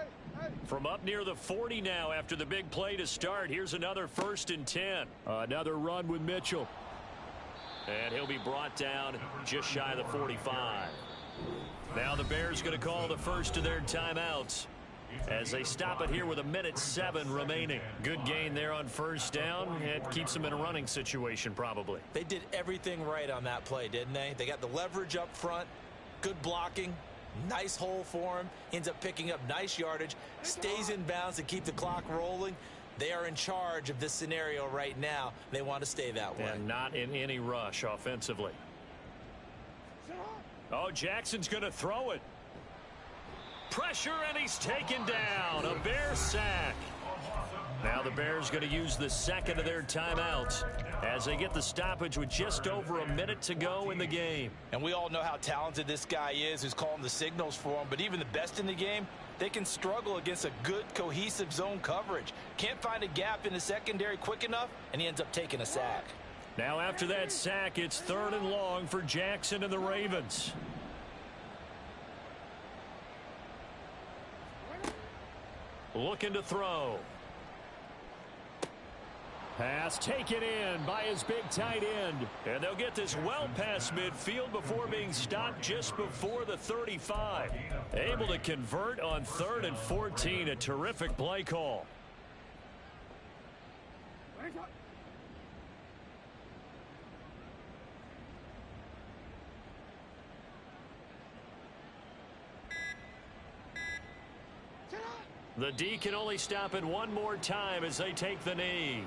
From up near the 40 now after the big play to start, here's another 1st and 10. Another run with Mitchell. And he'll be brought down just shy of the 45. Now the Bears going to call the first of their timeouts as they stop it here with 1:07 remaining. Good gain there on first down. It keeps them in a running situation probably. They did everything right on that play, didn't they? They got the leverage up front, good blocking, nice hole for him, ends up picking up nice yardage, stays in bounds to keep the clock rolling. They are in charge of this scenario right now. They want to stay that way. And not in any rush offensively. Oh, Jackson's going to throw it. Pressure, and he's taken down. A Bear sack. Now the Bears going to use the second of their timeouts as they get the stoppage with just over a minute to go in the game. And we all know how talented this guy is who's calling the signals for him. But even the best in the game, they can struggle against a good, cohesive zone coverage. Can't find a gap in the secondary quick enough, and he ends up taking a sack. Now after that sack, it's 3rd and long for Jackson and the Ravens. Looking to throw. Pass taken in by his big tight end. And they'll get this well past midfield before being stopped just before the 35. Able to convert on 3rd and 14. A terrific play call. The D can only stop it one more time as they take the knee.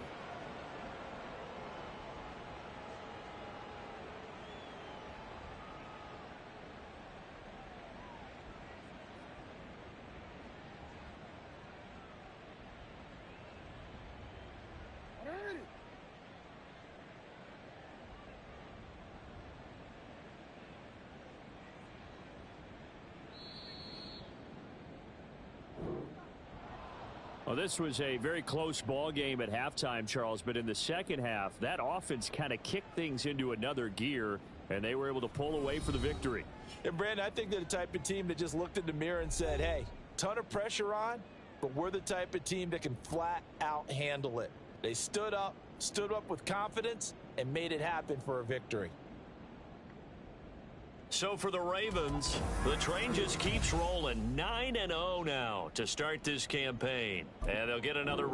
Well, this was a very close ball game at halftime, Charles, but in the second half, that offense kind of kicked things into another gear, and they were able to pull away for the victory. And, Brandon, I think they're the type of team that just looked in the mirror and said, hey, ton of pressure on, but we're the type of team that can flat out handle it. They stood up with confidence, and made it happen for a victory. So for the Ravens, the train just keeps rolling. 9-0 now to start this campaign. And they'll get another...